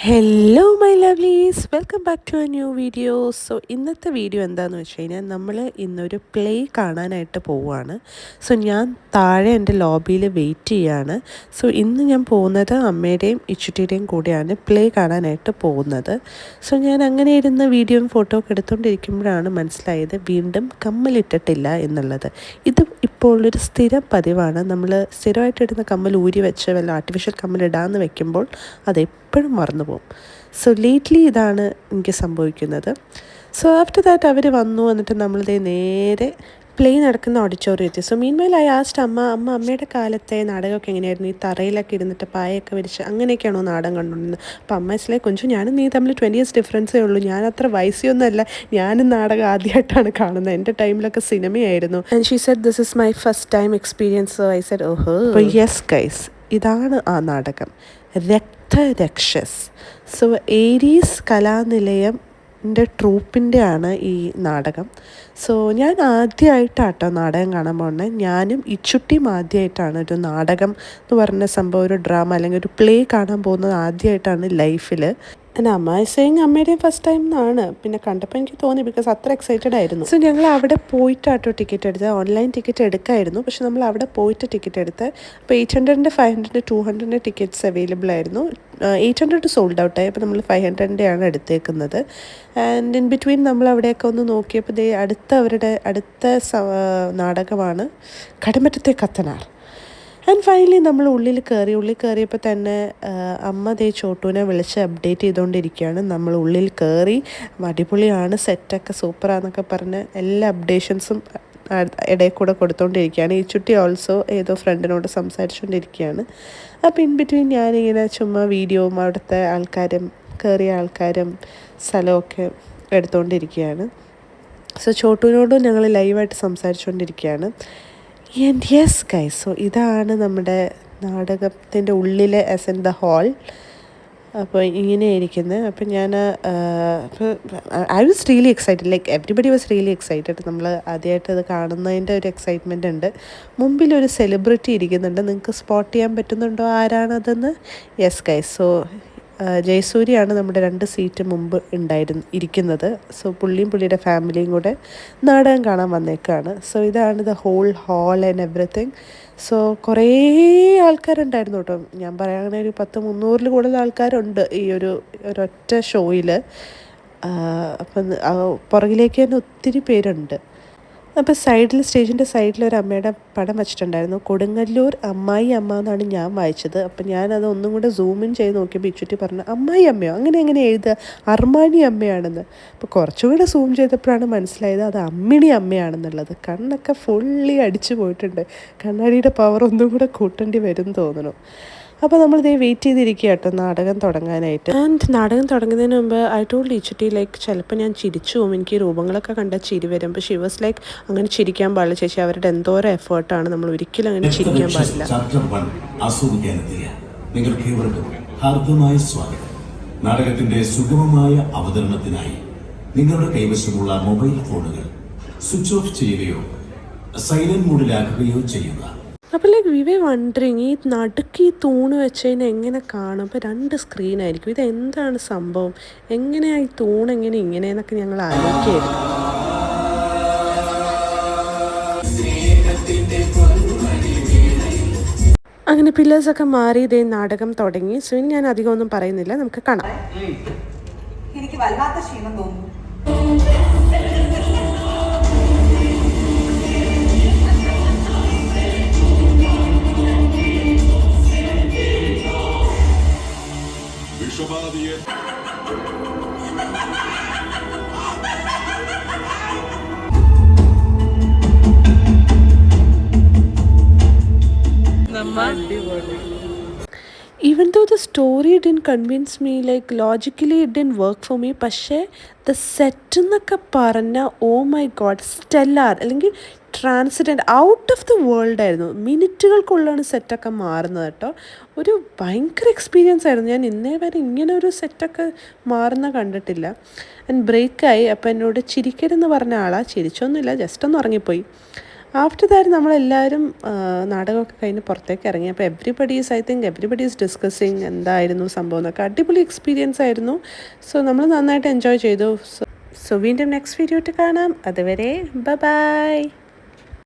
Hello my lovelies, welcome back to a new video. So ഇന്നത്തെ video എന്താണെന്ന് വെച്ച് കഴിഞ്ഞാൽ നമ്മൾ ഇന്നൊരു പ്ലേ കാണാനായിട്ട് പോവുകയാണ്. സോ ഞാൻ താഴെ എൻ്റെ ലോബിയിൽ വെയിറ്റ് ചെയ്യാണ്. സോ ഇന്ന് ഞാൻ പോകുന്നത് അമ്മയുടെയും ഇച്ചുട്ടിയുടെയും കൂടെയാണ് പ്ലേ കാണാനായിട്ട് പോകുന്നത്. സോ ഞാൻ അങ്ങനെ ഇരുന്ന് വീഡിയോയും ഫോട്ടോ ഒക്കെ എടുത്തുകൊണ്ടിരിക്കുമ്പോഴാണ് മനസ്സിലായത് വീണ്ടും കമ്മലിട്ടിട്ടില്ല എന്നുള്ളത്. ഇത് ഇപ്പോൾ ഒരു സ്ഥിരം പതിവാണ്. നമ്മൾ സ്ഥിരമായിട്ടിടുന്ന കമ്മൽ ഊരി വെച്ച് വല്ല ആർട്ടിഫിഷ്യൽ കമ്മൽ ഇടാമെന്ന് വെക്കുമ്പോൾ അതെപ്പോഴും മറന്നു പോകും. സോ ലേറ്റ്ലി ഇതാണ് എനിക്ക് സംഭവിക്കുന്നത്. സോ ആഫ്റ്റർ ദാറ്റ് അവർ വന്നു. എന്നിട്ട് നമ്മളിതേ നേരെ പ്ലേ നടക്കുന്ന ഓഡിറ്റോറിയത്തിൽ. So mean while I asked അമ്മയുടെ കാലത്തെ നാടകമൊക്കെ എങ്ങനെയായിരുന്നു? ഈ തറയിലൊക്കെ ഇരുന്നിട്ട് പായൊക്കെ വിരിച്ച് അങ്ങനെയൊക്കെയാണോ നാടകം കണ്ടുകൊണ്ടിരുന്നത്? അപ്പോൾ അമ്മ ഇസ്ലേ കൊഞ്ചു ഞാനും നീ തമ്മിൽ 20 years ഡിഫറൻസേ ഉള്ളൂ, ഞാൻ അത്ര വയസ്സൊന്നുമല്ല, ഞാനും നാടകം ആദ്യമായിട്ടാണ് കാണുന്നത്, എൻ്റെ ടൈമിലൊക്കെ സിനിമയായിരുന്നു. And she said this is my first time experience. So I said ഓഹോ. അപ്പോൾ യെസ് ഗൈസ്, ഇതാണ് ആ നാടകം, രക്തരക്ഷസ്. സോ ഏരീസ് കലാനിലയം ട്രൂപ്പിൻ്റെ ആണ് ഈ നാടകം. സോ ഞാൻ ആദ്യമായിട്ടാട്ടോ നാടകം കാണാൻ പോകുന്നത്. ഞാനും ഇച്ചുട്ടിയും ആദ്യമായിട്ടാണ് ഒരു നാടകം എന്ന് പറഞ്ഞ സംഭവം, ഒരു ഡ്രാമ അല്ലെങ്കിൽ ഒരു പ്ലേ കാണാൻ പോകുന്നത് ആദ്യമായിട്ടാണ് ലൈഫിൽ. എൻ്റെ അമ്മ സെയിങ് അമ്മയുടെയും ഫസ്റ്റ് ടൈം എന്നാണ്. പിന്നെ കണ്ടപ്പോൾ എനിക്ക് തോന്നി, ബിക്കോസ് അത്ര എക്സൈറ്റഡ് ആയിരുന്നു. സോ ഞങ്ങൾ അവിടെ പോയിട്ടാട്ടോ ടിക്കറ്റ് എടുത്തത്. ഓൺലൈൻ ടിക്കറ്റ് എടുക്കായിരുന്നു, പക്ഷെ നമ്മൾ അവിടെ പോയിട്ട് ടിക്കറ്റ് എടുത്ത്. അപ്പോൾ 800, 500, 200 ടിക്കറ്റ്സ് അവൈലബിൾ ആയിരുന്നു. 800 സോൾഡ് ഔട്ടായി. അപ്പോൾ നമ്മൾ 500 ആണ് എടുത്തേക്കുന്നത്. ആൻഡ് ഇൻ ബിറ്റ്വീൻ നമ്മൾ അവിടെയൊക്കെ ഒന്ന് നോക്കിയപ്പോൾ അവരുടെ അടുത്ത നാടകമാണ് കടമറ്റത്തെ കത്തനാർ. ആൻഡ് ഫൈനലി നമ്മൾ ഉള്ളിൽ കയറിയപ്പോൾ തന്നെ അമ്മ ചോട്ടുവിനെ വിളിച്ച് അപ്ഡേറ്റ് ചെയ്തുകൊണ്ടിരിക്കുകയാണ്. നമ്മൾ ഉള്ളിൽ കയറി, അടിപൊളിയാണ്, സെറ്റൊക്കെ സൂപ്പറാന്നൊക്കെ പറഞ്ഞ് എല്ലാ അപ്ഡേഷൻസും ഇടയിൽ കൂടെ കൊടുത്തുകൊണ്ടിരിക്കുകയാണ്. ഈ ചുട്ടി ഓൾസോ ഏതോ ഫ്രണ്ടിനോട് സംസാരിച്ചുകൊണ്ടിരിക്കുകയാണ്. അപ്പോൾ ഇൻ ബിറ്റ്വീൻ ഞാനിങ്ങനെ ചുമ്മാ വീഡിയോയും അവിടുത്തെ ആൾക്കാരും കയറിയ ആൾക്കാരും സ്ഥലമൊക്കെ എടുത്തുകൊണ്ടിരിക്കുകയാണ്. സോ ചോട്ടുവിനോടും ഞങ്ങൾ ലൈവായിട്ട് സംസാരിച്ചുകൊണ്ടിരിക്കുകയാണ്. ആൻഡ് യെസ് ഗൈസ്, സോ ഇതാണ് നമ്മുടെ നാടകത്തിൻ്റെ ഉള്ളിലെ ആസ് ഇൻ ദ ഹാൾ. അപ്പോൾ ഇങ്ങനെയായിരിക്കുന്നത്. അപ്പോൾ ഞാൻ I was really excited, like everybody was really excited. നമ്മൾ ആദ്യമായിട്ട് അത് കാണുന്നതിൻ്റെ ഒരു എക്സൈറ്റ്മെൻ്റ് ഉണ്ട്. മുമ്പിലൊരു സെലിബ്രിറ്റി ഇരിക്കുന്നുണ്ട്. നിങ്ങൾക്ക് സ്പോട്ട് ചെയ്യാൻ പറ്റുന്നുണ്ടോ ആരാണതെന്ന്? യെസ് ഗൈസ്, സോ ജയസൂര്യയാണ് നമ്മുടെ 2 സീറ്റ് മുമ്പ് ഇരിക്കുന്നത്. സോ പുള്ളിയും പുള്ളിയുടെ ഫാമിലിയും കൂടെ നാടകം കാണാൻ വന്നേക്കാണ്. സോ ഇതാണ് the whole hall and everything. So കുറേ ആൾക്കാരുണ്ടായിരുന്നു കേട്ടോ. ഞാൻ പറയുകയാണെങ്കിൽ ഒരു 100-300 കൂടുതൽ ആൾക്കാരുണ്ട് ഈ ഒരൊറ്റ ഷോയിൽ. അപ്പം പുറകിലേക്ക് തന്നെ ഒത്തിരി പേരുണ്ട്. അപ്പോൾ സ്റ്റേജിൻ്റെ സൈഡിൽ ഒരു അമ്മയുടെ പടം വെച്ചിട്ടുണ്ടായിരുന്നു. കൊടുങ്ങല്ലൂർ അമ്മായി അമ്മ എന്നാണ് ഞാൻ വായിച്ചത്. അപ്പോൾ ഞാനത് ഒന്നും കൂടെ സൂമിൻ ചെയ്ത് നോക്കിയപ്പോൾ ഇച്ചുട്ടി പറഞ്ഞു, അമ്മായി അമ്മയോ, അങ്ങനെ എഴുതുക, അർമാണി അമ്മയാണെന്ന്. അപ്പോൾ കുറച്ചുകൂടെ സൂം ചെയ്തപ്പോഴാണ് മനസ്സിലായത് അത് അമ്മിണി അമ്മയാണെന്നുള്ളത്. കണ്ണൊക്കെ ഫുള്ളി അടിച്ചു പോയിട്ടുണ്ട്. കണ്ണാടിയുടെ പവർ ഒന്നും കൂടെ കൂട്ടേണ്ടി വരും തോന്നുന്നു. അപ്പോൾ നമ്മളിതേ വെയിറ്റ് ചെയ്തിരിക്കുക കേട്ടോ നാടകം തുടങ്ങാനായിട്ട്. ആൻഡ് നാടകം തുടങ്ങുന്നതിന് മുമ്പ് ഐ ടോൾഡ് ഇച്ചുട്ടി ലൈക്ക് ചിലപ്പോൾ ഞാൻ ചിരിച്ചു പോകും, എനിക്ക് രൂപങ്ങളൊക്കെ കണ്ടാൽ ചിരി വരും. അപ്പോൾ ഷി വാസ് ലൈക്ക് അങ്ങനെ ചിരിക്കാൻ പാടില്ല ചേച്ചി, അവരുടെ എന്തോരം എഫേർട്ടാണ്, നമ്മൾ ഒരിക്കലും അങ്ങനെ ചിരിക്കാൻ പാടില്ല. ഹാർദമായ സ്വാഗതം. നാടകത്തിന്റെ സുഗമമായ അവതരണത്തിനായി നിങ്ങളുടെ കൈവശമുള്ള മൊബൈൽ ഫോണുകൾ സ്വിച്ച് ഓഫ് ചെയ്യുകയോ സൈലന്റ് മോഡിലാക്കുകയോ ചെയ്യുക. അപ്പോൾ ലൈക്ക് വി വേ വണ്ടറിങ്, ഈ നടുക്ക് ഈ തൂണ് വെച്ചതിന് എങ്ങനെ കാണും? അപ്പോൾ 2 സ്ക്രീനായിരിക്കും. ഇത് എന്താണ് സംഭവം, എങ്ങനെയാണ് ഈ തൂണ് ഇങ്ങനെയെന്നൊക്കെ ഞങ്ങൾ ആലോചിക്കുകയായിരുന്നു. അങ്ങനെ പില്ലേഴ്സൊക്കെ മാറി ഇതേ നാടകം തുടങ്ങി. സോ ഇനി ഞാൻ അധികം ഒന്നും പറയുന്നില്ല, നമുക്ക് കാണാം. എനിക്ക് വല്ലാത്ത ക്ഷീണം തോന്നുന്നു. Even though the story didn't convince me, like logically it didn't work for me, പക്ഷേ ദ സെറ്റ് എന്നൊക്കെ പറഞ്ഞാൽ ഓ മൈ ഗോഡ്, സ്റ്റെല്ലാർ അല്ലെങ്കിൽ ട്രാൻസിഡൻറ്റ്, ഔട്ട് ഓഫ് ദ വേൾഡ് ആയിരുന്നു. മിനിറ്റുകൾക്കുള്ളാണ് സെറ്റൊക്കെ മാറുന്നത് കേട്ടോ. ഒരു ഭയങ്കര എക്സ്പീരിയൻസ് ആയിരുന്നു. ഞാൻ ഇന്നേ വരെ ഇങ്ങനെ ഒരു സെറ്റൊക്കെ മാറുന്ന കണ്ടിട്ടില്ല. ആൻഡ് ബ്രേക്കായി. അപ്പോൾ എന്നോട് ചിരിക്കരുതെന്ന് പറഞ്ഞ ആളാ, ചിരിച്ചൊന്നുമില്ല, ജസ്റ്റ് ഒന്ന് ഉറങ്ങിപ്പോയി. ആഫ്റ്റർ ദാറ്റ് നമ്മളെല്ലാവരും നാടകമൊക്കെ കഴിഞ്ഞ് പുറത്തേക്ക് ഇറങ്ങി. അപ്പോൾ എവ്രിബഡി ഈസ് ഡിസ്കസിങ് എന്തായിരുന്നു സംഭവം എന്നൊക്കെ. അടിപൊളി എക്സ്പീരിയൻസ് ആയിരുന്നു. സോ നമ്മൾ നന്നായിട്ട് എൻജോയ് ചെയ്തു. സോ വീണ്ടും നെക്സ്റ്റ് വീഡിയോ കാണാം. അതുവരെ ബൈ.